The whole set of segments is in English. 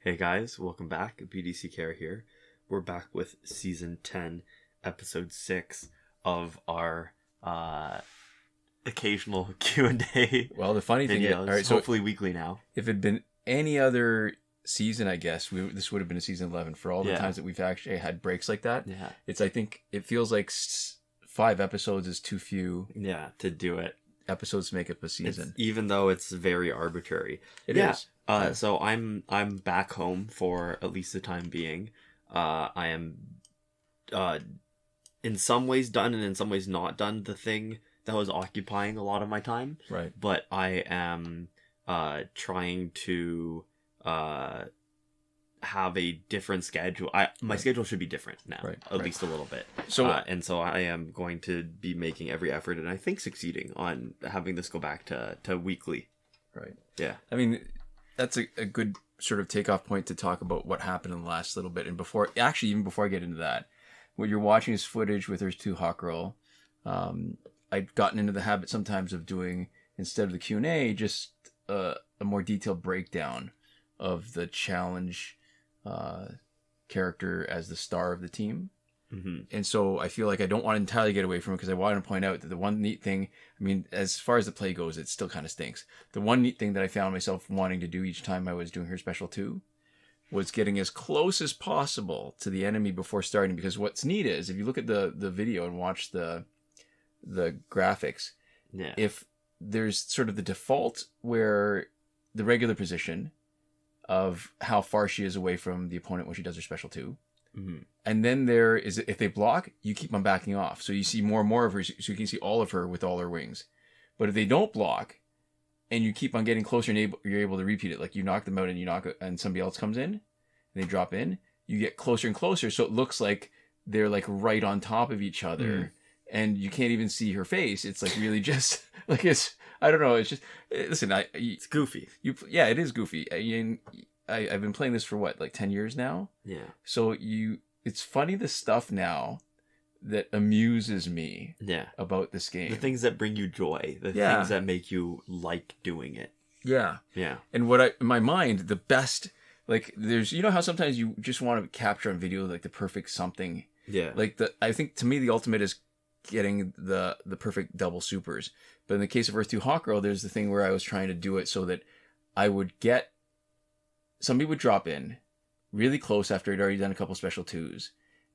Hey guys, welcome back. BDCKR here. We're back with Season 10, Episode 6 of our occasional Q&A. Well, the funny thing is, all right, so hopefully weekly now. If it had been any other season, I guess, this would have been a Season 11 for all the times that we've actually had breaks like that. Yeah. I think it feels like 5 episodes is too few. Yeah, to do it. Episodes make up a season. Even though it's very arbitrary. It is. So I'm back home for at least the time being. I am in some ways done and in some ways not done the thing that was occupying a lot of my time. Right. But I am trying to have a different schedule. My schedule should be different now, at least a little bit. So and so I am going to be making every effort, and I think succeeding on having this go back to weekly. Right. Yeah. I mean, that's a good sort of takeoff point to talk about what happened in the last little bit. And even before I get into that, what you're watching is footage with Earth 2 Hawk Girl. I've gotten into the habit sometimes of doing, instead of the Q&A, just a more detailed breakdown of the challenge character as the star of the team. Mm-hmm. And so I feel like I don't want to entirely get away from it, because I want to point out that the one neat thing, I mean, as far as the play goes, it still kind of stinks. The one neat thing that I found myself wanting to do each time I was doing her special 2 was getting as close as possible to the enemy before starting, because what's neat is, if you look at the video and watch the graphics, if there's sort of the default where the regular position of how far she is away from the opponent when she does her special 2. Mm-hmm. And then there is, if they block, you keep on backing off. So you see more and more of her, so you can see all of her with all her wings. But if they don't block, and you keep on getting closer, and you're able to repeat it, like you knock them out and somebody else comes in, and they drop in, you get closer and closer, so it looks like they're like right on top of each other, and you can't even see her face. It's like really just, like it's, I don't know, it's just, listen, it's goofy. Yeah, it is goofy. I've been playing this for what, like 10 years now? Yeah. So it's funny, the stuff now that amuses me about this game. The things that bring you joy. The things that make you like doing it. Yeah. Yeah. And in my mind, the best, like there's, you know how sometimes you just want to capture on video like the perfect something. Yeah. Like I think to me the ultimate is getting the perfect double supers. But in the case of Earth 2 Hawk Girl, there's the thing where I was trying to do it so that I would get, somebody would drop in really close after I'd already done a couple special 2s,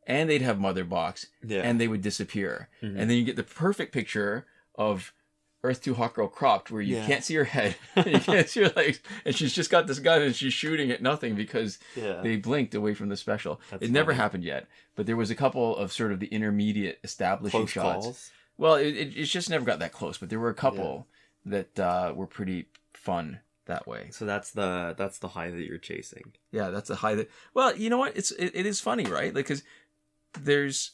and they'd have Mother Box, and they would disappear. Mm-hmm. And then you get the perfect picture of Earth 2 Hawk Girl cropped, where you can't see her head, you can't see her legs, and she's just got this gun and she's shooting at nothing because they blinked away from the special. It never happened yet, but there was a couple of sort of the intermediate establishing close shots. Calls. Well, it's just never got that close, but there were a couple that were pretty fun that way. So that's the high that you're chasing. Yeah, that's the high that, well, you know what, it is funny, right? Like, because there's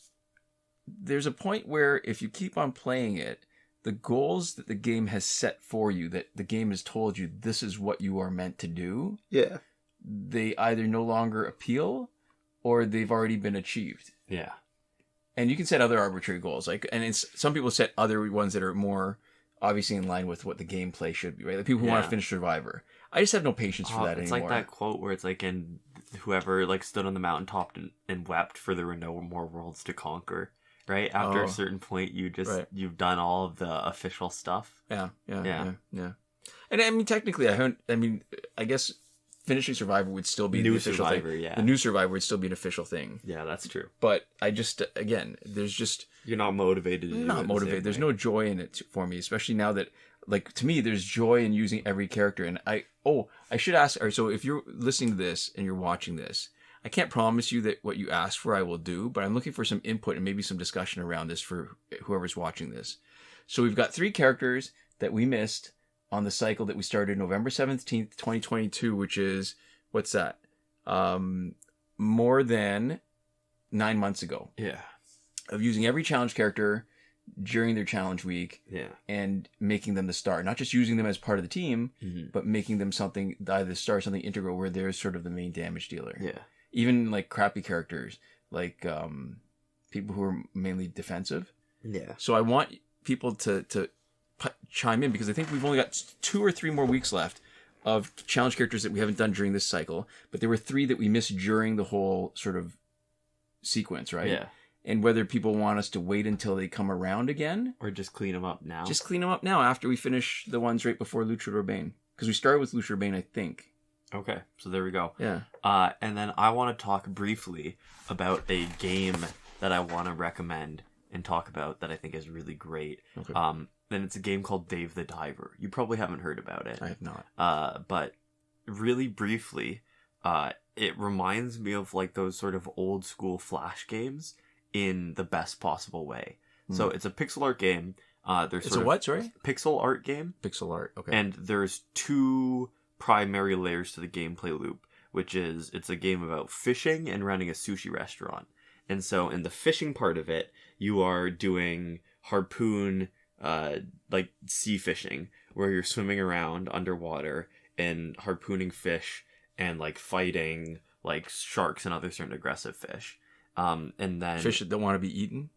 a point where if you keep on playing it, the goals that the game has set for you, that the game has told you this is what you are meant to do, they either no longer appeal or they've already been achieved. Yeah. And you can set other arbitrary goals, like, and some people set other ones that are more obviously in line with what the gameplay should be, right? Like people who want to finish Survivor. I just have no patience for that it's anymore. It's like that quote where it's like, and whoever like stood on the mountaintop and wept for there were no more worlds to conquer, right? After a certain point, you've done all of the official stuff. Yeah. And I mean, technically, I guess finishing Survivor would still be the official thing. The new Survivor would still be an official thing. Yeah, that's true. But I just, again, there's just... You're not motivated to do it. Not motivated. There's no joy in it for me, especially now that, like, to me, there's joy in using every character. And I should ask, or so if you're listening to this and you're watching this, I can't promise you that what you asked for I will do, but I'm looking for some input and maybe some discussion around this for whoever's watching this. So we've got 3 characters that we missed on the cycle that we started November 17th, 2022, which is, what's that? More than 9 months ago. Yeah. Of using every challenge character during their challenge week and making them the star. Not just using them as part of the team, but making them something, either the star, something integral where they're sort of the main damage dealer. Yeah. Even like crappy characters, like people who are mainly defensive. Yeah. So I want people to chime in, because I think we've only got 2 or 3 more weeks left of challenge characters that we haven't done during this cycle, but there were 3 that we missed during the whole sort of sequence, right? Yeah. And whether people want us to wait until they come around again. Or just clean them up now. Just clean them up now after we finish the ones right before Luchador Bane. Because we started with Luchador Bane, I think. Okay, so there we go. Yeah. And then I want to talk briefly about a game that I want to recommend and talk about that I think is really great. Okay. And it's a game called Dave the Diver. You probably haven't heard about it. I have not. But really briefly, it reminds me of like those sort of old school Flash games in the best possible way. So it's a pixel art game. It's a what, sorry? Pixel art game. Pixel art, okay. And there's 2 primary layers to the gameplay loop, which is it's a game about fishing and running a sushi restaurant. And so in the fishing part of it, you are doing harpoon, like sea fishing, where you're swimming around underwater and harpooning fish and like fighting like sharks and other certain aggressive fish. And then fish that don't want to be eaten.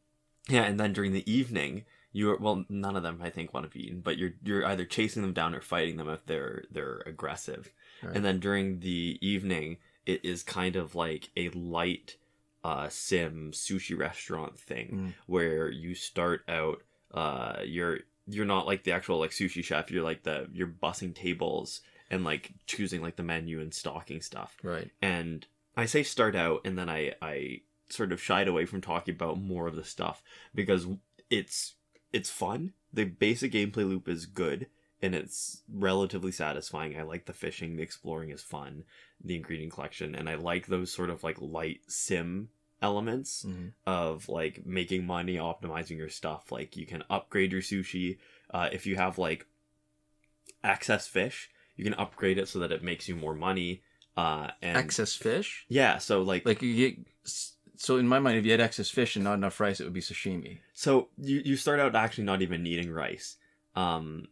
Yeah, and then during the evening, none of them I think want to be eaten, but you're either chasing them down or fighting them if they're aggressive. Right. And then during the evening, it is kind of like a light sim sushi restaurant thing where you start out you're not like the actual like sushi chef, you're like you're bussing tables and like choosing like the menu and stocking stuff. Right. And I say start out, and then I sort of shied away from talking about more of the stuff because it's fun. The basic gameplay loop is good and it's relatively satisfying. I like the fishing, the exploring is fun, the ingredient collection, and I like those sort of like light sim elements of like making money, optimizing your stuff. Like you can upgrade your sushi. If you have like excess fish, you can upgrade it so that it makes you more money. And excess fish? Yeah, so like you get. So in my mind, if you had excess fish and not enough rice, it would be sashimi. So you start out actually not even needing rice. And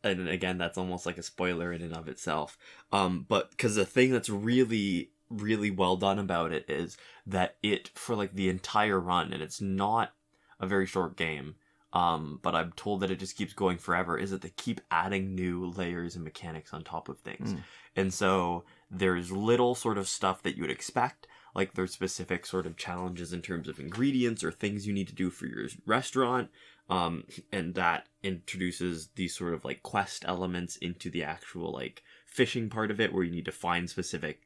again, that's almost like a spoiler in and of itself. But because the thing that's really, really well done about it is that it, for like the entire run, and it's not a very short game, but I'm told that it just keeps going forever, is that they keep adding new layers and mechanics on top of things. And so there's little sort of stuff that you would expect. Like there's specific sort of challenges in terms of ingredients or things you need to do for your restaurant. And that introduces these sort of like quest elements into the actual like fishing part of it, where you need to find specific,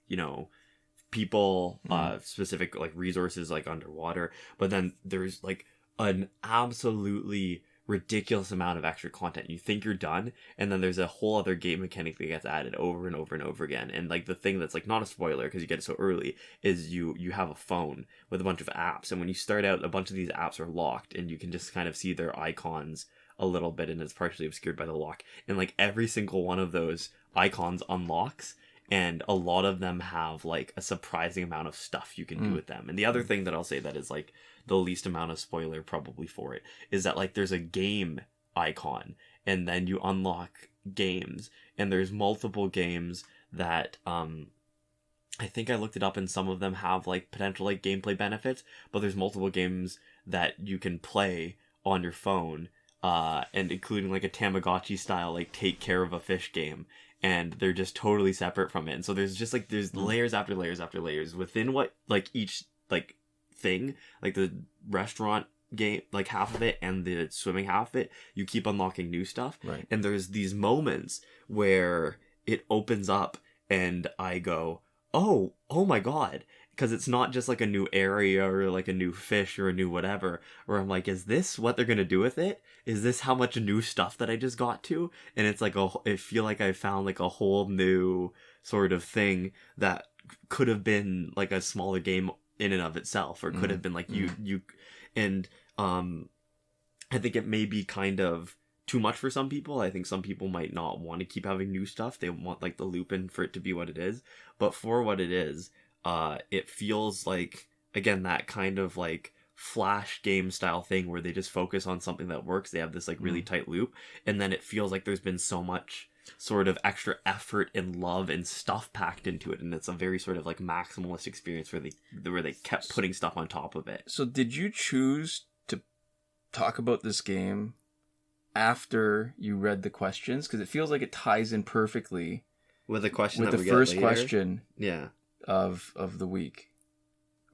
people, specific like resources like underwater. But then there's like an absolutely ridiculous amount of extra content. You think you're done, and then there's a whole other game mechanic that gets added over and over and over again. And like the thing that's like not a spoiler because you get it so early is you have a phone with a bunch of apps, and when you start out, a bunch of these apps are locked and you can just kind of see their icons a little bit, and it's partially obscured by the lock, and like every single one of those icons unlocks, and a lot of them have like a surprising amount of stuff you can do with them. And the other thing that I'll say that is like the least amount of spoiler probably for it is that like there's a game icon, and then you unlock games, and there's multiple games that I think I looked it up, and some of them have like potential like gameplay benefits, but there's multiple games that you can play on your phone, and including like a Tamagotchi style like take care of a fish game, and they're just totally separate from it. And so there's just like there's layers after layers after layers within what like each like thing, like the restaurant game, like half of it, and the swimming half of it, you keep unlocking new stuff. Right. And there's these moments where it opens up and I go, oh my god, because it's not just like a new area or like a new fish or a new whatever, where I'm like, is this what they're gonna do with it? Is this how much new stuff that I just got to? And it's like I feel like I found like a whole new sort of thing that could have been like a smaller game in and of itself, or could have been like you and I think it may be kind of too much for some people. I think some people might not want to keep having new stuff. They want like the loop in for it to be what it is. But for what it is, it feels like, again, that kind of like Flash game style thing where they just focus on something that works. They have this like really tight loop, and then it feels like there's been so much sort of extra effort and love and stuff packed into it, and it's a very sort of like maximalist experience where they kept putting stuff on top of it. So did you choose to talk about this game after you read the questions, because it feels like it ties in perfectly with the question with that the we first get later. question Yeah. of the week.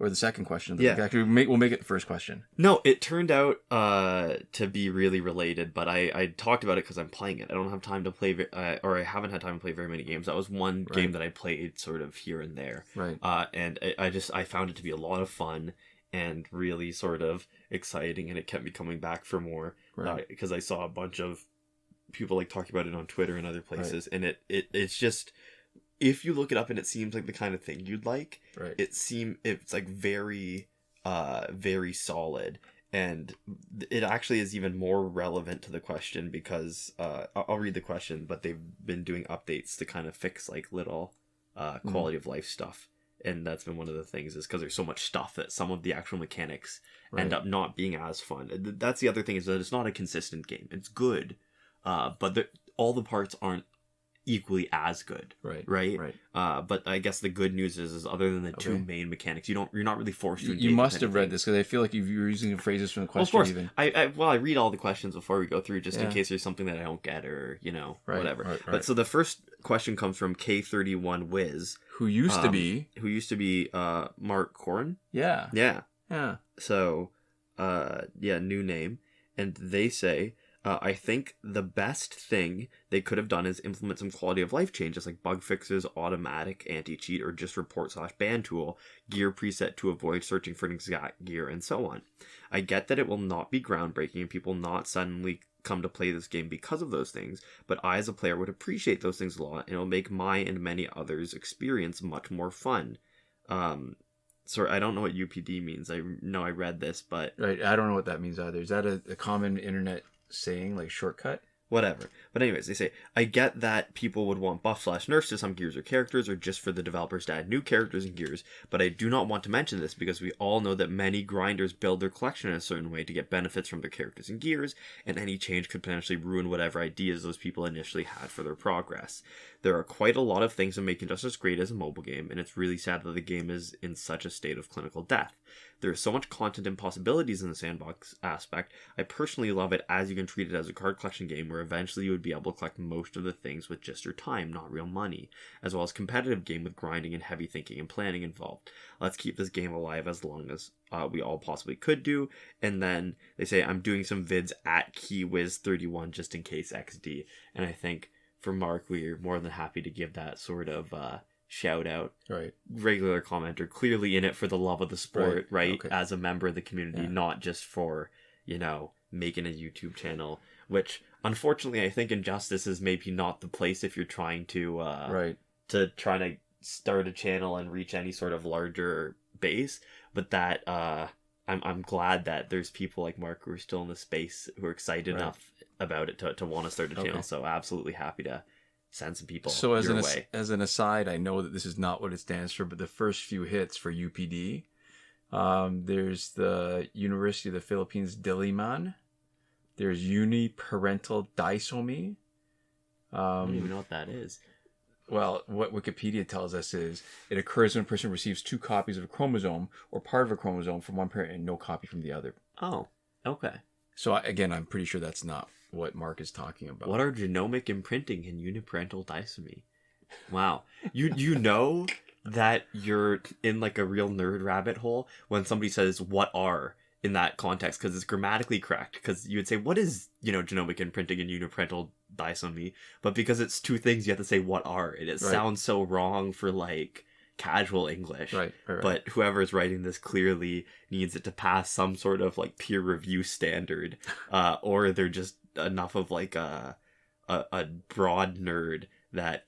Or the second question of the Yeah. week. Actually, we'll make it the first question. No, it turned out to be really related, but I talked about it because I'm playing it. I don't have time to play, or I haven't had time to play very many games. That was one game that I played sort of here and there. Right. And I found it to be a lot of fun and really sort of exciting, and it kept me coming back for more. Right. Because I saw a bunch of people like talking about it on Twitter and other places, and it's just, if you look it up and it seems like the kind of thing you'd like, Right. it's like very very solid, and it actually is even more relevant to the question because I'll read the question, but they've been doing updates to kind of fix like little quality of life stuff, and that's been one of the things, is because there's so much stuff that some of the actual mechanics end up not being as fun. That's the other thing, is that it's not a consistent game. It's good, but all the parts aren't equally as good, right. But I guess the good news is other than the two main mechanics, you're not really forced to engage. You must have read this, because I feel like you're using phrases from the question. Well, of course, even I read all the questions before we go through, just in case there's something that I don't get, or whatever. Right. But so the first question comes from K31 Wiz, who used to be Mark Corn. Yeah. So new name, and they say, I think the best thing they could have done is implement some quality of life changes like bug fixes, automatic anti-cheat, or just report/ban tool, gear preset to avoid searching for an exact gear, and so on. I get that it will not be groundbreaking and people not suddenly come to play this game because of those things, but I as a player would appreciate those things a lot, and it will make my and many others' experience much more fun. Sorry, I don't know what UPD means. I know I read this, but... Right, I don't know what that means either. Is that a common internet saying, like shortcut? Whatever. But anyways, they say, I get that people would want buff/nerfs to some gears or characters, or just for the developers to add new characters and gears, but I do not want to mention this because we all know that many grinders build their collection in a certain way to get benefits from their characters and gears, and any change could potentially ruin whatever ideas those people initially had for their progress. There are quite a lot of things that make it just as great as a mobile game, and it's really sad that the game is in such a state of clinical death. There is so much content and possibilities in the sandbox aspect. I personally love it, as you can treat it as a card collection game where eventually you would be able to collect most of the things with just your time, not real money, as well as competitive game with grinding and heavy thinking and planning involved. Let's keep this game alive as long as we all possibly could do. And then they say, I'm doing some vids at KeyWiz31 just in case XD. And I think for Mark, we're more than happy to give that sort of shout out. Right. Regular commenter, clearly in it for the love of the sport, right? Okay. As a member of the community, not just for, making a YouTube channel, which unfortunately I think Injustice is maybe not the place if you're trying to start a channel and reach any sort of larger base. But that I'm glad that there's people like Mark who are still in the space who are excited enough about it to want to start a channel. So absolutely happy to send some people your way. As an aside, I know that this is not what it stands for, but the first few hits for UPD, there's the University of the Philippines Diliman, there's uniparental disomy. I don't even know what that is. Well, what Wikipedia tells us is it occurs when a person receives 2 copies of a chromosome or part of a chromosome from one parent and no copy from the other. Oh, okay. So again, I'm pretty sure that's not what Mark is talking about. What are genomic imprinting and uniparental disomy? Wow. You know that you're in like a real nerd rabbit hole when somebody says what are in that context, because it's grammatically correct, because you would say what is genomic imprinting and uniparental disomy, but because it's 2 things you have to say what are, and it sounds so wrong for like casual English. Right. But whoever is writing this clearly needs it to pass some sort of like peer review standard, or they're just enough of like a broad nerd that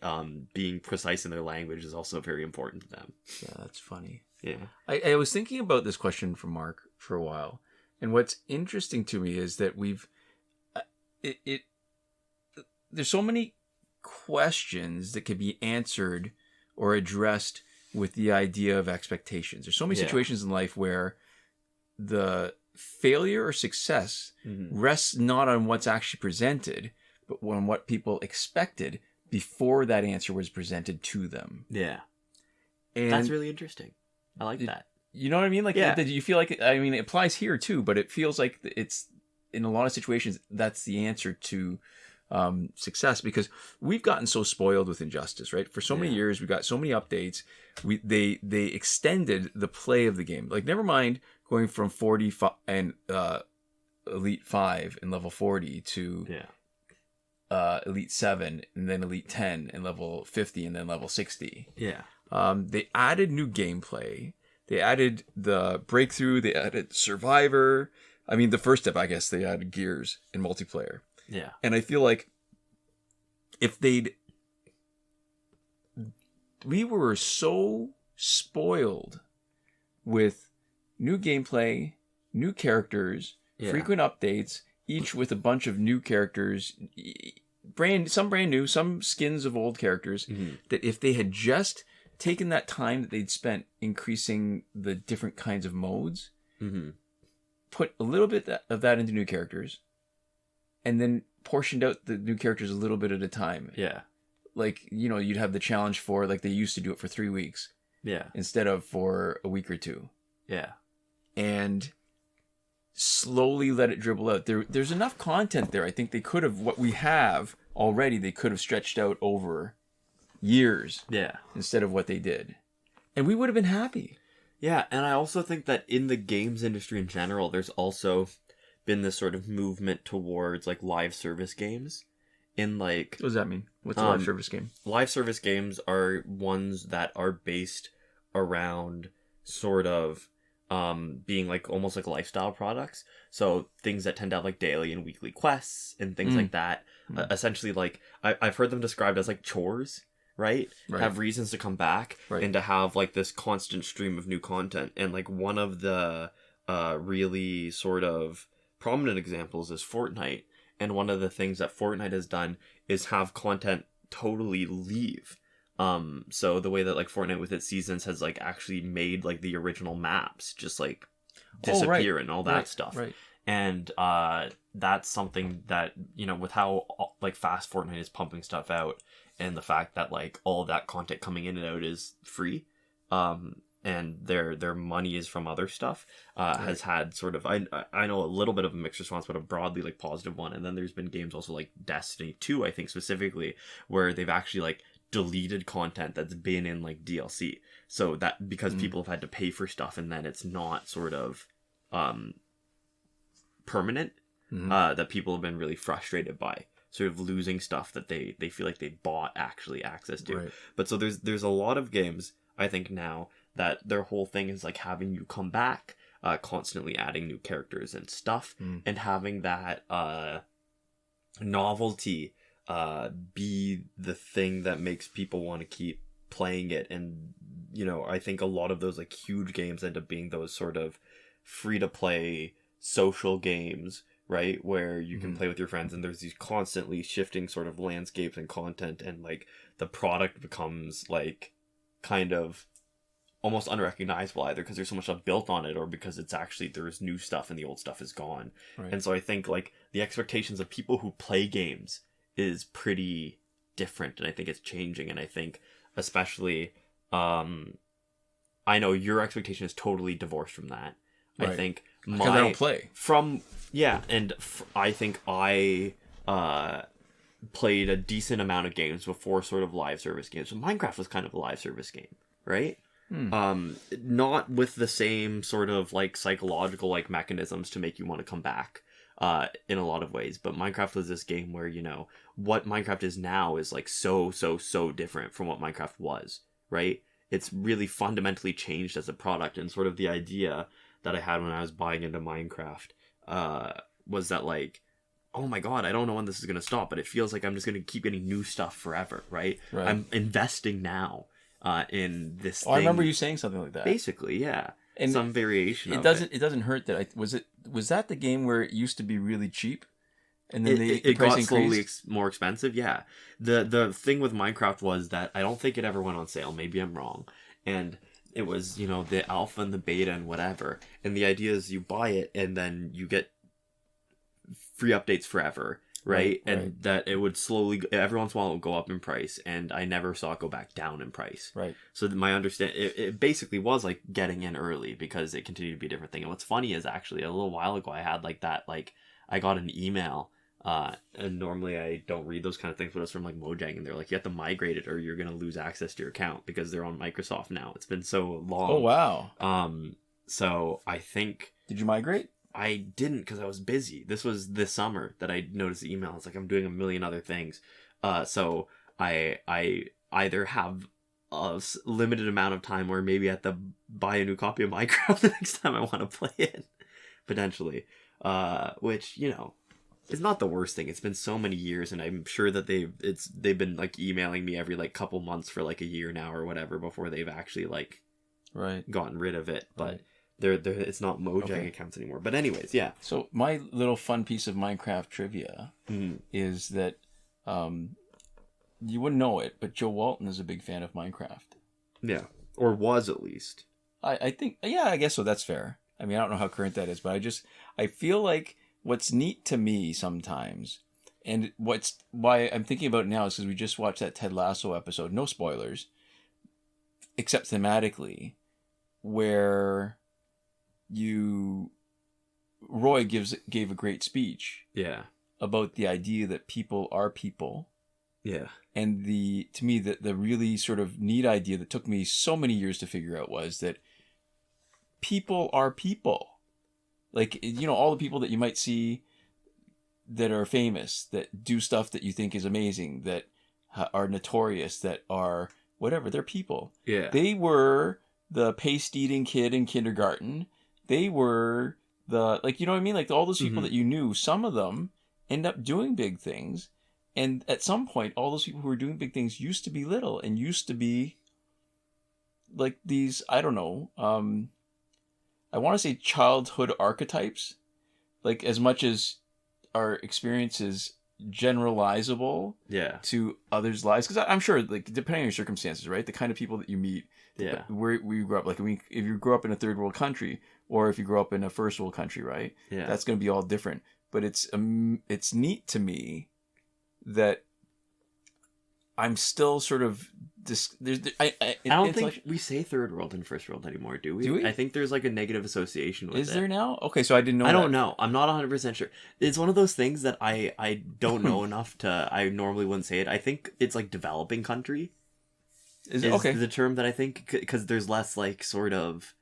being precise in their language is also very important to them. Yeah, that's funny. Yeah. I was thinking about this question from Mark for a while, and what's interesting to me is that we've there's so many questions that could be answered or addressed with the idea of expectations. There's so many situations in life where the failure or success rests not on what's actually presented, but on what people expected before that answer was presented to them. Yeah. And that's really interesting. I like that. You know what I mean? Like, do you feel like, I mean, it applies here too, but it feels like it's in a lot of situations, that's the answer to success, because we've gotten so spoiled with Injustice, right? For so many years, we got so many updates. They extended the play of the game. Like, never mind going from 40 and Elite 5 and level 40 to Elite 7 and then Elite 10 and level 50 and then level 60. Yeah. They added new gameplay. They added the breakthrough. They added Survivor. I mean, the first step, I guess, they added Gears in multiplayer. Yeah. And I feel like we were so spoiled with new gameplay, new characters, frequent updates, each with a bunch of new characters, some brand new, some skins of old characters, that if they had just taken that time that they'd spent increasing the different kinds of modes, put a little bit of that into new characters, and then portioned out the new characters a little bit at a time. Yeah. Like, you'd have the challenge for, like, they used to do it for 3 weeks. Yeah. Instead of for a week or two. Yeah. And slowly let it dribble out. There's enough content there. I think they could have, what we have already, they could have stretched out over years. Yeah. Instead of what they did. And we would have been happy. Yeah, and I also think that in the games industry in general, there's also been this sort of movement towards, like, live service games. In, like... What does that mean? What's a live service game? Live service games are ones that are based around sort of being, like, almost like lifestyle products. So things that tend to have, like, daily and weekly quests and things like that. Essentially, like, I've heard them described as, like, chores, right? Have reasons to come back and to have, like, this constant stream of new content. And, like, one of the really sort of prominent examples is Fortnite. And one of the things that Fortnite has done is have content totally leave. So the way that, like, Fortnite with its seasons has, like, actually made, like, the original maps just, like, disappear and all that stuff. Right. And that's something that, with how, like, fast Fortnite is pumping stuff out, and the fact that, like, all of that content coming in and out is free, and their money is from other stuff, has had sort of, I know a little bit of a mixed response, but a broadly, like, positive one. And then there's been games also like Destiny 2, I think specifically, where they've actually, like, deleted content that's been in, like, DLC. So that, because people have had to pay for stuff, and then it's not sort of permanent, that people have been really frustrated by. Sort of losing stuff that they feel like they bought actually access to. Right. But so there's a lot of games, I think, now that their whole thing is, like, having you come back, constantly adding new characters and stuff, and having that novelty be the thing that makes people want to keep playing it. And, I think a lot of those, like, huge games end up being those sort of free-to-play social games, right, where you can play with your friends, and there's these constantly shifting sort of landscapes and content, and, like, the product becomes, like, kind of almost unrecognizable, either because there's so much stuff built on it, or because it's actually, there's new stuff and the old stuff is gone. Right. And so I think, like, the expectations of people who play games is pretty different, and I think it's changing. And I think especially I know your expectation is totally divorced from that. Right. I think because I don't play I think I played a decent amount of games before sort of live service games. So Minecraft was kind of a live service game, right? Not with the same sort of, like, psychological, like, mechanisms to make you want to come back in a lot of ways, but Minecraft was this game where, what Minecraft is now is, like, so different from what Minecraft was, right? It's really fundamentally changed as a product. And sort of the idea that I had when I was buying into Minecraft was that, like, oh my god, I don't know when this is going to stop, but it feels like I'm just going to keep getting new stuff forever, right? I'm investing now in this thing. I remember you saying something like that. Basically, yeah. And some variation of it. It doesn't hurt that was that the game where it used to be really cheap? And then it got slowly more expensive, yeah. The thing with Minecraft was that I don't think it ever went on sale. Maybe I'm wrong. And it was, the alpha and the beta and whatever. And the idea is you buy it and then you get free updates forever. Right? And that it would slowly, every once in a while, it would go up in price, and I never saw it go back down in price. Right. So my understanding, it basically was like getting in early because it continued to be a different thing. And what's funny is actually a little while ago, I had like that, like, I got an email. And normally I don't read those kind of things, but it's from like Mojang, and they're like, you have to migrate it or you're gonna lose access to your account because they're on Microsoft now. It's been so long. Oh wow. So I think. Did you migrate? I didn't because I was busy. This was this summer that I noticed the email. It's like I'm doing a million other things. So I either have a limited amount of time, or maybe I have to buy a new copy of Minecraft the next time I want to play it, potentially. Which, you know, is not the worst thing. It's been so many years, and I'm sure that they've been like emailing me every like couple months for like a year now or whatever before they've actually like gotten rid of it. But they're it's not Mojang accounts anymore. But anyways, yeah. So my little fun piece of Minecraft trivia is that you wouldn't know it, but Joe Walton is a big fan of Minecraft. Yeah, or was at least. I think, yeah, I guess so. That's fair. I mean, I don't know how current that is, but I feel like what's neat to me sometimes, and why I'm thinking about it now is because we just watched that Ted Lasso episode, no spoilers, except thematically, where Roy gave a great speech. Yeah. About the idea that people are people. Yeah. And to me, the really sort of neat idea that took me so many years to figure out was that people are people. Like, you know, all the people that you might see that are famous, that do stuff that you think is amazing, that are notorious, that are whatever, they're people. Yeah. They were the paste-eating kid in kindergarten. They were like, you know what I mean? Like all those people that you knew, some of them end up doing big things. And at some point, all those people who were doing big things used to be little and used to be like these, I don't know, I want to say childhood archetypes, like as much as our experience is generalizable to others' lives. Because I'm sure, like, depending on your circumstances, right? The kind of people that you meet, where you grew up, like, I mean, if you grew up in a third world country or if you grew up in a first world country, right? Yeah. That's going to be all different. But it's neat to me that I'm still sort of I don't think like, we say third world and first world anymore, do we? Do we? I think there's like a negative association with it. Is there now? Okay, so I didn't know. I don't know. I'm not 100% sure. It's one of those things that I don't know enough to. I normally wouldn't say it. I think it's like developing country. Is the term that I think, because there's less like sort of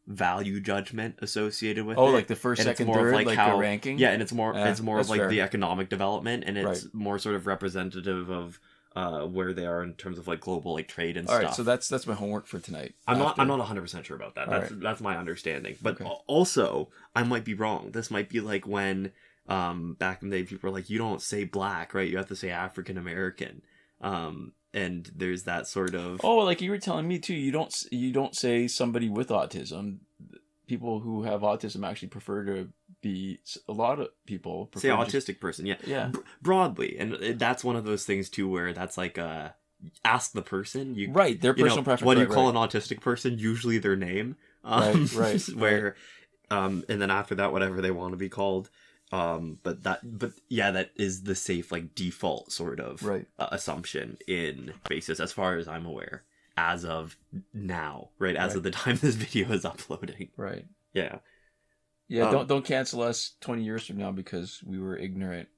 value judgment associated with it. Like the first, second, third, like how, a ranking? Yeah, and it's more of like the economic development, and it's more sort of representative of where they are in terms of like global like trade and stuff. All right, so that's my homework for tonight. I'm not 100% sure about that. That's my understanding. But also, I might be wrong. This might be like when back in the day people were like, you don't say black, right? You have to say African American. And there's that sort of like you were telling me too. You don't say somebody with autism. People who have autism actually prefer to be. A lot of people prefer say autistic person. Yeah. Broadly, and that's one of those things too, where that's like ask the person. Their personal preference. What do you call an autistic person? Usually their name. Right. Where, and then after that, whatever they want to be called. But that is the safe like default sort of assumption in basis, as far as I'm aware, as of now, right? As of the time this video is uploading, right? Yeah. Don't cancel us 20 years from now because we were ignorant.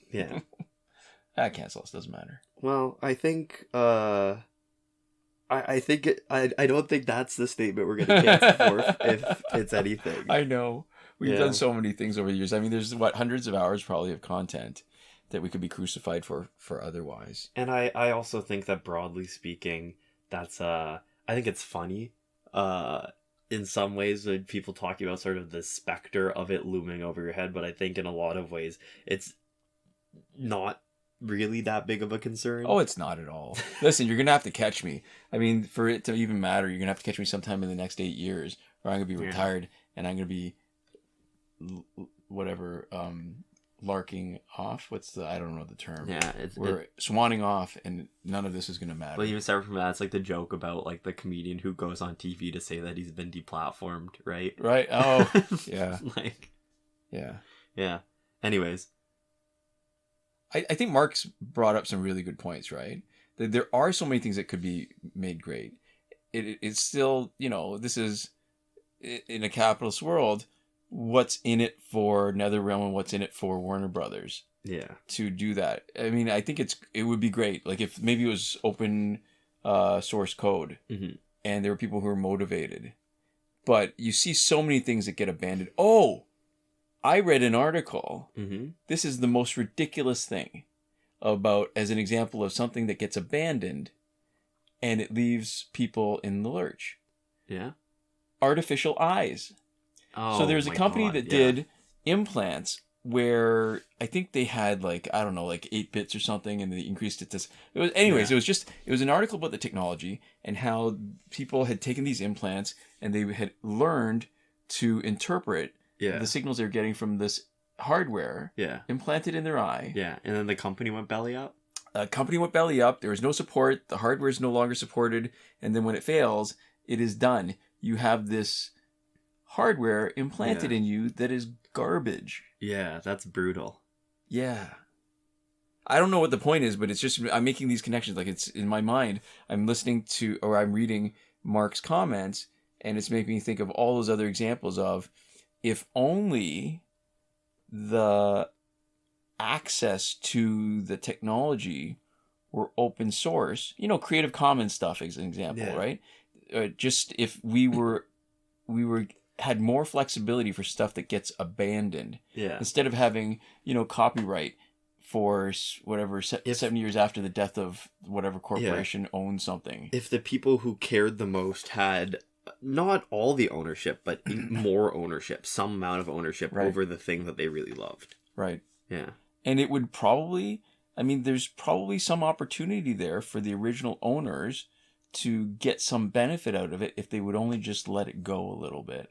Yeah. Cancel us, doesn't matter. Well, I think I don't think that's the statement we're gonna cancel for if it's anything. I know. We've done so many things over the years. I mean, there's hundreds of hours probably of content that we could be crucified for otherwise. And I also think that broadly speaking, that's I think it's funny in some ways when people talk about sort of the specter of it looming over your head, but I think in a lot of ways it's not really that big of a concern. Oh, it's not at all. Listen, you're gonna have to catch me. I mean, for it to even matter, you're gonna have to catch me sometime in the next 8 years, or I'm gonna be retired and I'm gonna be whatever larking off. I don't know the term. Yeah, we're swanning off, and none of this is going to matter. Well, even separate from that, it's like the joke about like the comedian who goes on TV to say that he's been deplatformed, right? Right. Oh, yeah. Yeah. Anyways, I think Mark's brought up some really good points. Right, there are so many things that could be made great. It's still, this is in a capitalist world. what's in it for NetherRealm and what's in it for Warner Brothers. Yeah. To do that. I mean, I think it would be great. Like if maybe it was open source code and there were people who were motivated. But you see so many things that get abandoned. Oh, I read an article. This is the most ridiculous thing about, as an example of something that gets abandoned and it leaves people in the lurch. Yeah. Artificial eyes. Oh, so there's a company that yeah. did implants where I think they had like, I don't know, like 8 bits or something, and they increased it to... It was an article about the technology and how people had taken these implants and they had learned to interpret the signals they were getting from this hardware implanted in their eye. Yeah, and then the company went belly up? Company went belly up. There was no support. The hardware is no longer supported. And then when it fails, it is done. You have this hardware implanted in you that is garbage. Yeah, that's brutal. Yeah. I don't know what the point is, but it's just, I'm making these connections. Like, it's in my mind, I'm listening to, or I'm reading Mark's comments, and it's making me think of all those other examples of, if only the access to the technology were open source, Creative Commons stuff as an example, right? Just if we had more flexibility for stuff that gets abandoned. Yeah. Instead of having, copyright for whatever, 7 years after the death of whatever corporation owns something. If the people who cared the most had not all the ownership, but more ownership, some amount of ownership over the thing that they really loved. Right. Yeah. And it would probably, there's probably some opportunity there for the original owners to get some benefit out of it if they would only just let it go a little bit.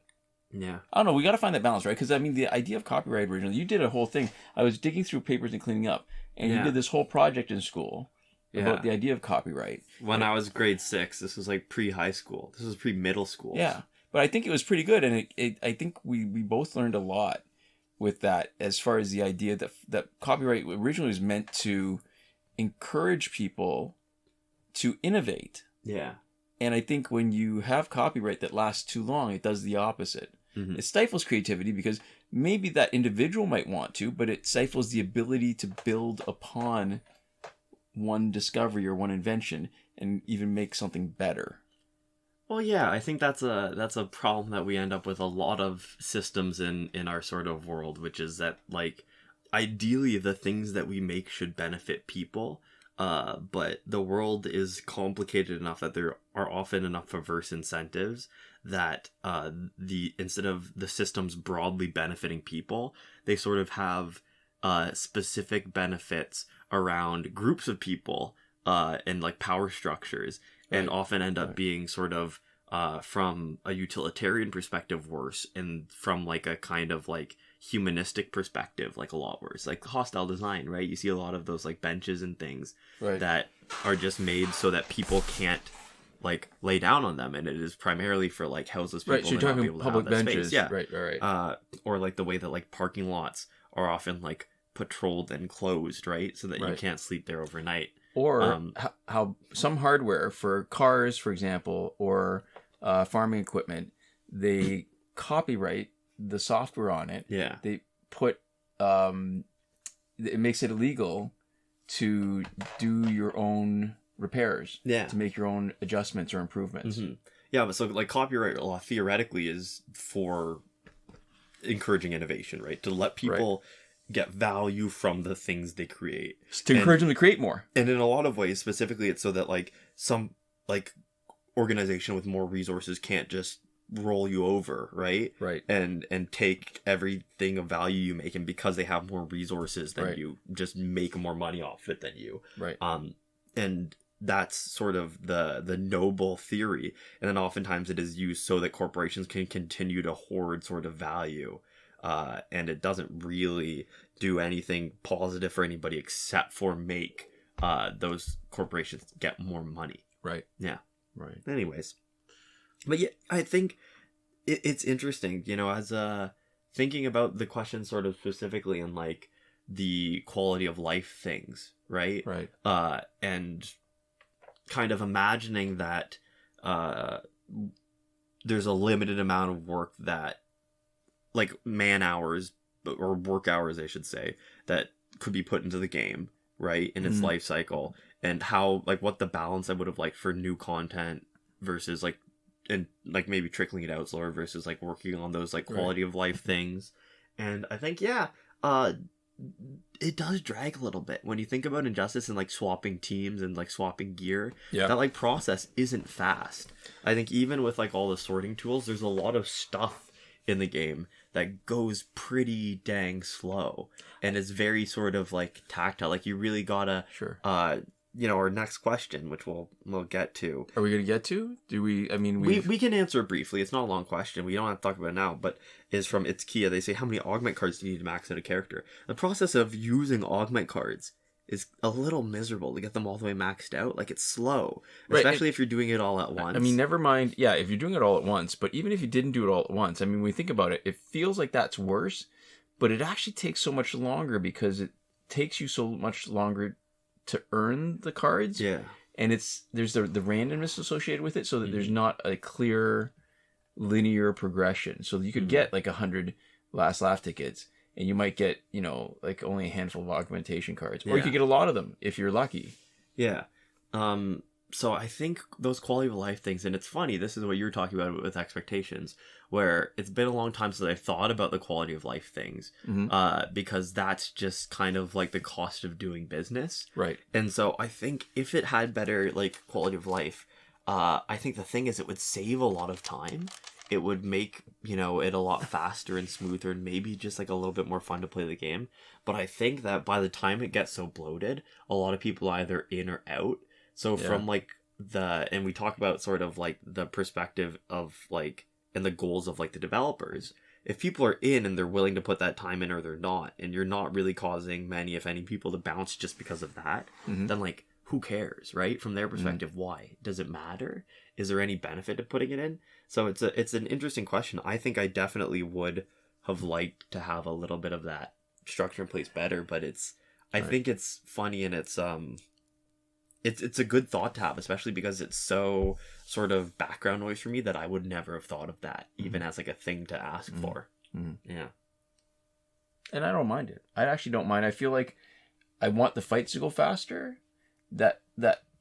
Yeah. I don't know. We got to find that balance, right? Because, the idea of copyright originally, you did a whole thing. I was digging through papers and cleaning up, and you did this whole project in school about the idea of copyright. When I was grade 6, this was like pre-high school. This was pre-middle school. Yeah. But I think it was pretty good, and I think we both learned a lot with that as far as the idea that copyright originally was meant to encourage people to innovate. Yeah. And I think when you have copyright that lasts too long, it does the opposite. Mm-hmm. It stifles creativity because maybe that individual might want to, but it stifles the ability to build upon one discovery or one invention and even make something better. Well, yeah, I think that's a problem that we end up with a lot of systems in our sort of world, which is that, like, ideally the things that we make should benefit people. But the world is complicated enough that there are often enough perverse incentives that instead of the systems broadly benefiting people, they sort of have specific benefits around groups of people and like power structures, and often end up being sort of from a utilitarian perspective worse, and from like a kind of like humanistic perspective like a lot worse, like hostile design, right? You see a lot of those like benches and things that are just made so that people can't like lay down on them, and it is primarily for like houseless people. Right, so you're talking public benches. Yeah. Right. Or like the way that like parking lots are often like patrolled and closed, right? So that you can't sleep there overnight. Or how some hardware for cars, for example, or farming equipment, they copyright the software on it. Yeah. They put it makes it illegal to do your own repairs. Yeah. To make your own adjustments or improvements. Mm-hmm. Yeah, but so like copyright law theoretically is for encouraging innovation, right? To let people get value from the things they create. To encourage them to create more. And in a lot of ways, specifically, it's so that like some like organization with more resources can't just roll you over, right? And take everything of value you make, and because they have more resources than you, just make more money off it than you. And that's sort of the noble theory, and then oftentimes it is used so that corporations can continue to hoard sort of value, and it doesn't really do anything positive for anybody except for make those corporations get more money. Anyways, but yeah, I think it's interesting, as thinking about the question sort of specifically in like the quality of life things, right? And kind of imagining that there's a limited amount of work that like man hours or work hours, I should say, that could be put into the game, right, in its life cycle, and how, like, what the balance I would have liked for new content versus like, and like maybe trickling it out slower versus like working on those like quality of life things. And I think it does drag a little bit when you think about Injustice and like swapping teams and like swapping gear. That like process isn't fast. I think even with like all the sorting tools, there's a lot of stuff in the game that goes pretty dang slow and is very sort of like tactile. Like you really gotta our next question, which we'll get to. Are we gonna get to? Do we? I mean, we can answer it briefly. It's not a long question. We don't have to talk about it now. But is from It's Kia. They say, how many augment cards do you need to max out a character? The process of using augment cards is a little miserable to get them all the way maxed out. Like, it's slow, especially if you're doing it all at once. I mean, never mind. Yeah, if you're doing it all at once. But even if you didn't do it all at once, I mean, when you think about it, it feels like that's worse. But it actually takes so much longer because it takes you so much longer to earn the cards. Yeah. And there's the randomness associated with it, so that there's not a clear linear progression. So you could get like 100 last laugh tickets, and you might get, like only a handful of augmentation cards. Or you could get a lot of them if you're lucky. Yeah. So I think those quality of life things, and it's funny, this is what you were talking about with expectations, where it's been a long time since I've thought about the quality of life things, because that's just kind of like the cost of doing business. Right. And so I think if it had better like quality of life, I think the thing is it would save a lot of time. It would make, it a lot faster and smoother and maybe just like a little bit more fun to play the game. But I think that by the time it gets so bloated, a lot of people are either in or out. So from like and we talk about sort of like the perspective of like, and the goals of like the developers, if people are in and they're willing to put that time in or they're not, and you're not really causing many, if any, people to bounce just because of that, then like, who cares, right? From their perspective, why? Does it matter? Is there any benefit to putting it in? So it's an interesting question. I think I definitely would have liked to have a little bit of that structure in place better, but I think it's funny, and it's a good thought to have, especially because it's so sort of background noise for me that I would never have thought of that, even as like a thing to ask for. Yeah. And I don't mind it. I actually don't mind. I feel like I want the fights to go faster. That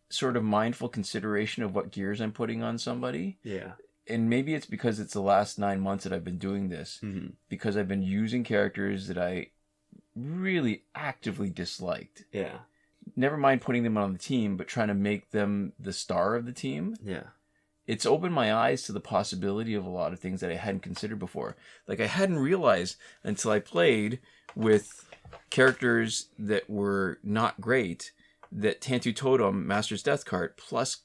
sort of mindful consideration of what gears I'm putting on somebody. Yeah. And maybe it's because it's the last 9 months that I've been doing this, because I've been using characters that I really actively disliked. Yeah. Never mind putting them on the team, but trying to make them the star of the team. Yeah. It's opened my eyes to the possibility of a lot of things that I hadn't considered before. Like, I hadn't realized until I played with characters that were not great, that Tantu Totem, Master's Death card, plus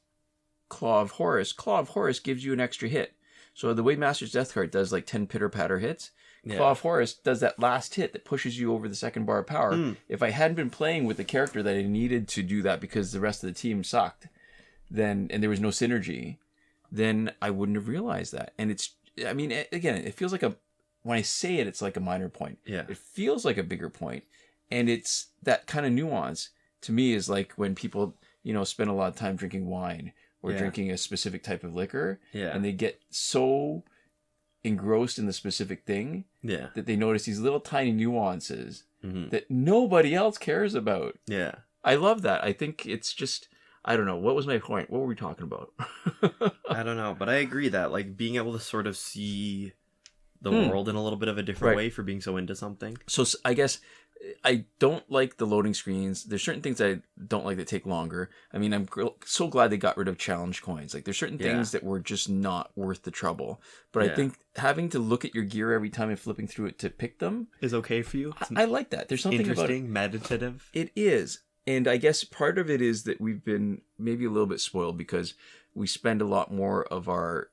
Claw of Horus gives you an extra hit. So the way Master's Death card does like 10 pitter-patter hits, Claw of Horus does that last hit that pushes you over the second bar of power. If I hadn't been playing with the character that I needed to do that because the rest of the team sucked, and there was no synergy, then I wouldn't have realized that. And it feels like when I say it, it's like a minor point. Yeah. It feels like a bigger point. And it's that kind of nuance to me is like when people, spend a lot of time drinking wine or drinking a specific type of liquor, and they get so engrossed in the specific thing that they notice these little tiny nuances that nobody else cares about. Yeah. I love that. I think it's just, I don't know. What was my point? What were we talking about? I don't know, but I agree that like being able to sort of see the world in a little bit of a different way for being so into something. So I guess I don't like the loading screens. There's certain things I don't like that take longer. I mean, I'm so glad they got rid of challenge coins. Like, there's certain things that were just not worth the trouble. But I think having to look at your gear every time and flipping through it to pick them is okay for you. I like that. There's something interesting, about meditative. It is. And I guess part of it is that we've been maybe a little bit spoiled because we spend a lot more of our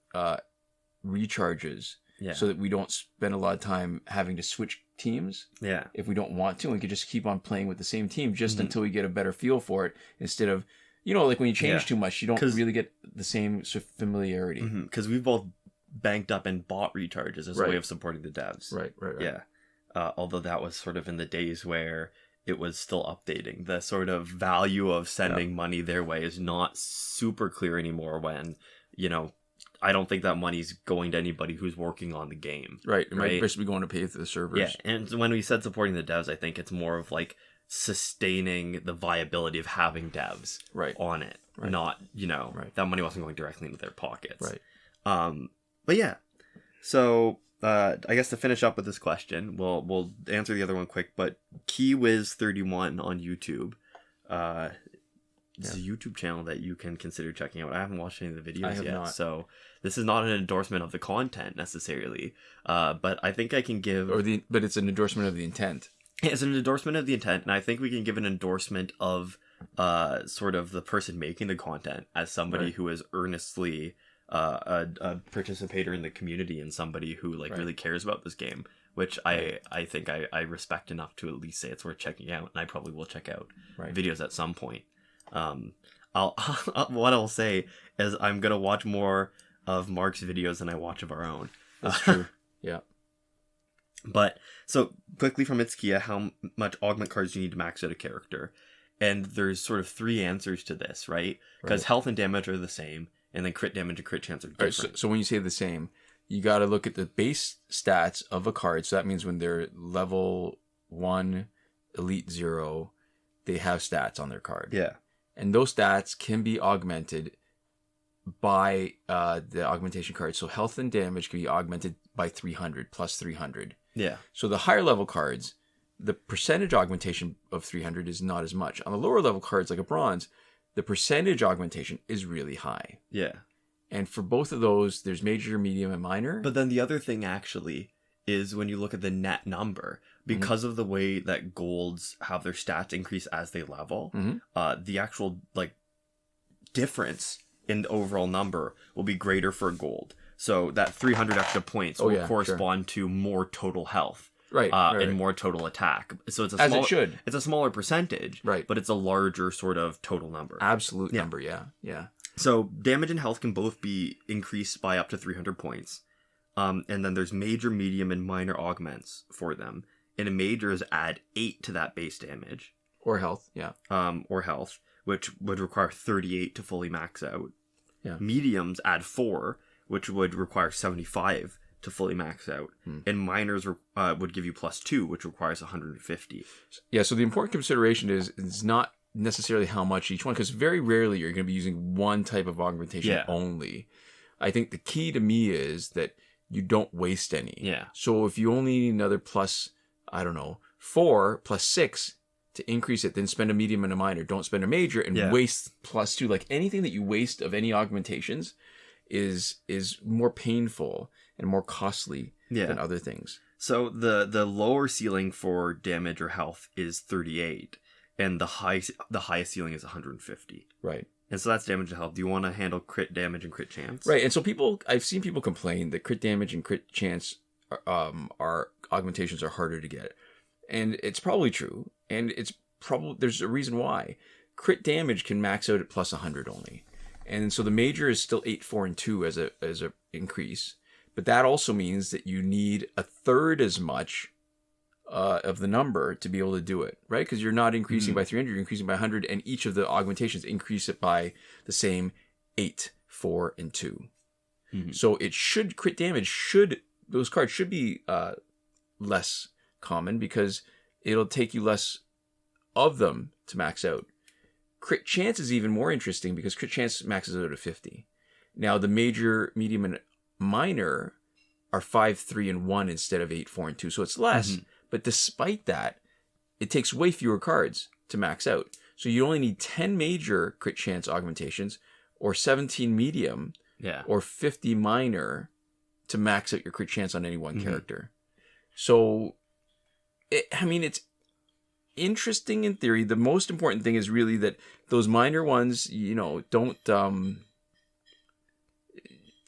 recharges so that we don't spend a lot of time having to switch teams if we don't want to, and we could just keep on playing with the same team just until we get a better feel for it, instead of like when you change too much, you don't really get the same sort of familiarity, because we've both banked up and bought recharges as a way of supporting the devs. Right. Yeah. Although that was sort of in the days where it was still updating. The sort of value of sending money their way is not super clear anymore when, I don't think that money's going to anybody who's working on the game. Right. It might just be going to pay for the servers. Yeah, and when we said supporting the devs, I think it's more of like sustaining the viability of having devs on it. Right. Not, that money wasn't going directly into their pockets. Right. But yeah. So I guess to finish up with this question, we'll answer the other one quick, but KeyWiz31 on YouTube. It's a YouTube channel that you can consider checking out. I haven't watched any of the videos yet, not. So this is not an endorsement of the content necessarily. But I think I can give... But it's an endorsement of the intent. It's an endorsement of the intent, and I think we can give an endorsement of sort of the person making the content as somebody who is earnestly a participator in the community and somebody who really cares about this game, which I think I respect enough to at least say it's worth checking out, and I probably will check out videos at some point. What I'll say is I'm gonna watch more of Mark's videos than I watch of our own. That's true. Yeah. But so quickly from Itsukiya, how much augment cards do you need to max out a character? And there's sort of 3 answers to this, right? Because health and damage are the same, and then crit damage and crit chance are different. Right, so when you say the same, you got to look at the base stats of a card. So that means when they're level 1, elite 0, they have stats on their card. Yeah. And those stats can be augmented by the augmentation card. So health and damage can be augmented by 300 plus 300. Yeah. So the higher level cards, the percentage augmentation of 300 is not as much. On the lower level cards like a bronze, the percentage augmentation is really high. Yeah. And for both of those, there's major, medium, and minor. But then the other thing actually is when you look at the net number, because of the way that golds have their stats increase as they level, the actual difference in the overall number will be greater for gold. So that 300 extra points will correspond to more total health. Right, and more total attack. So it's it's a smaller percentage, right? But it's a larger sort of total number. Absolute number, yeah. So damage and health can both be increased by up to 300 points. And then there's major, medium, and minor augments for them. And a major is add 8 to that base damage. Or health, yeah. Or health, which would require 38 to fully max out. Yeah. Mediums add 4, which would require 75 to fully max out. And minors would give you +2, which requires 150. Yeah, so the important consideration is not necessarily how much each one, because very rarely you're going to be using one type of augmentation only. I think the key to me is that you don't waste any. Yeah. So if you only need another +4 +6 to increase it, then spend a medium and a minor. Don't spend a major and waste +2. Like anything that you waste of any augmentations is more painful and more costly than other things. So the lower ceiling for damage or health is 38, and the highest ceiling is 150. Right. And so that's damage and health. Do you want to handle crit damage and crit chance? Right. And so I've seen people complain that crit damage and crit chance are augmentations are harder to get. And it's probably true. And there's a reason why. Crit damage can max out at +100 only. And so the major is still 8, 4, and 2 as a increase. But that also means that you need a third as much of the number to be able to do it, right? Because you're not increasing by 300, you're increasing by 100, and each of the augmentations increase it by the same 8, 4, and 2. So crit damage those cards should be less common because it'll take you less of them to max out. Crit chance is even more interesting because crit chance maxes out at 50. Now the major, medium, and minor are 5, 3, and 1 instead of 8, 4, and 2. So it's less, but despite that, it takes way fewer cards to max out. So you only need 10 major crit chance augmentations or 17 medium or 50 minor to max out your crit chance on any one character. So, it's interesting in theory. The most important thing is really that those minor ones, don't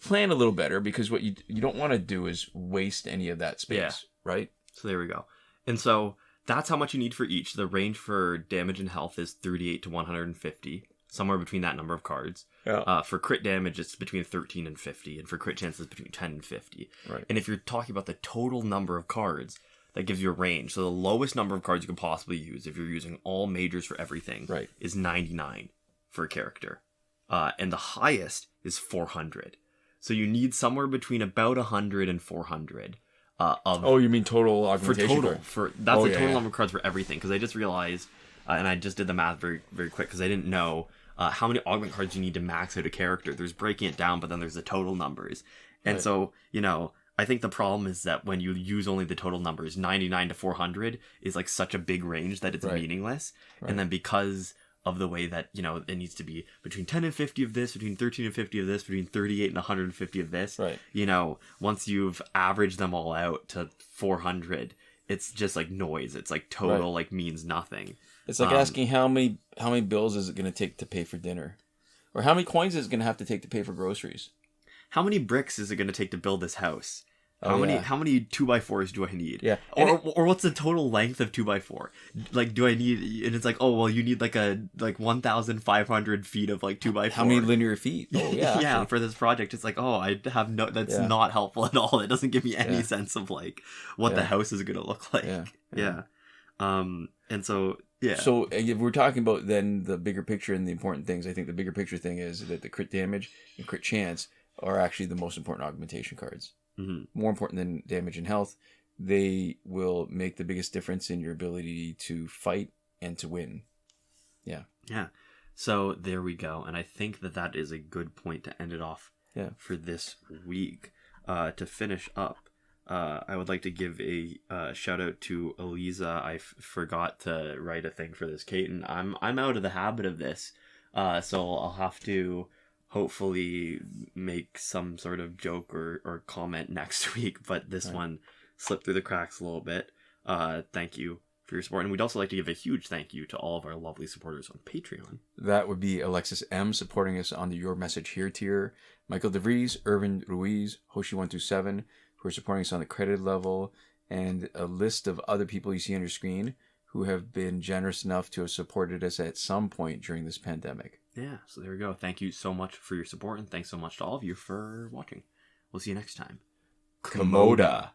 plan a little better, because what you don't want to do is waste any of that space, right? So there we go. And so that's how much you need for each. The range for damage and health is 38 to 150, somewhere between that number of cards. Yeah. For crit damage, it's between 13 and 50, and for crit chance, it's between 10 and 50. Right. And if you're talking about the total number of cards, that gives you a range. So the lowest number of cards you can possibly use, if you're using all majors for everything, is 99 for a character. And the highest is 400. So you need somewhere between about 100 and 400 of... Oh, you mean total augmentation? For total. Card? That's the total number of cards for everything. Because I just realized, and I just did the math very, very quick, because I didn't know how many augment cards you need to max out a character. There's breaking it down, but then there's the total numbers. And so, you know, I think the problem is that when you use only the total numbers, 99 to 400 is like such a big range that it's meaningless. Right. And then because of the way that, you know, it needs to be between 10 and 50 of this, between 13 and 50 of this, between 38 and 150 of this, you know, once you've averaged them all out to 400, it's just like noise. It's like total, like means nothing. It's like asking how many bills is it going to take to pay for dinner? Or how many coins is it going to have to take to pay for groceries? How many bricks is it going to take to build this house? How many 2x4s do I need? Yeah. Or what's the total length of 2x4? Like, do I need... And it's like, oh, well, you need like 1,500 feet of like 2x4. How many linear feet? Oh, yeah. Yeah, for this project. It's like, oh, I have no... That's not helpful at all. It doesn't give me any sense of like what the house is going to look like. Yeah. And so... Yeah. So if we're talking about then the bigger picture and the important things, I think the bigger picture thing is that the crit damage and crit chance are actually the most important augmentation cards. Mm-hmm. More important than damage and health. They will make the biggest difference in your ability to fight and to win. Yeah. Yeah. So there we go. And I think that is a good point to end it off for this week. To finish up, I would like to give a shout out to Eliza. I forgot to write a thing for this, Kate, and I'm out of the habit of this. So I'll have to hopefully make some sort of joke or comment next week, but this one slipped through the cracks a little bit. Thank you for your support, and we'd also like to give a huge thank you to all of our lovely supporters on Patreon. That would be Alexis M supporting us on the Your Message Here tier, Michael Devries, Irvin Ruiz, Hoshi 127 who are supporting us on the credit level, and a list of other people you see on your screen who have been generous enough to have supported us at some point during this pandemic. Yeah, so there we go. Thank you so much for your support, and thanks so much to all of you for watching. We'll see you next time. Komoda.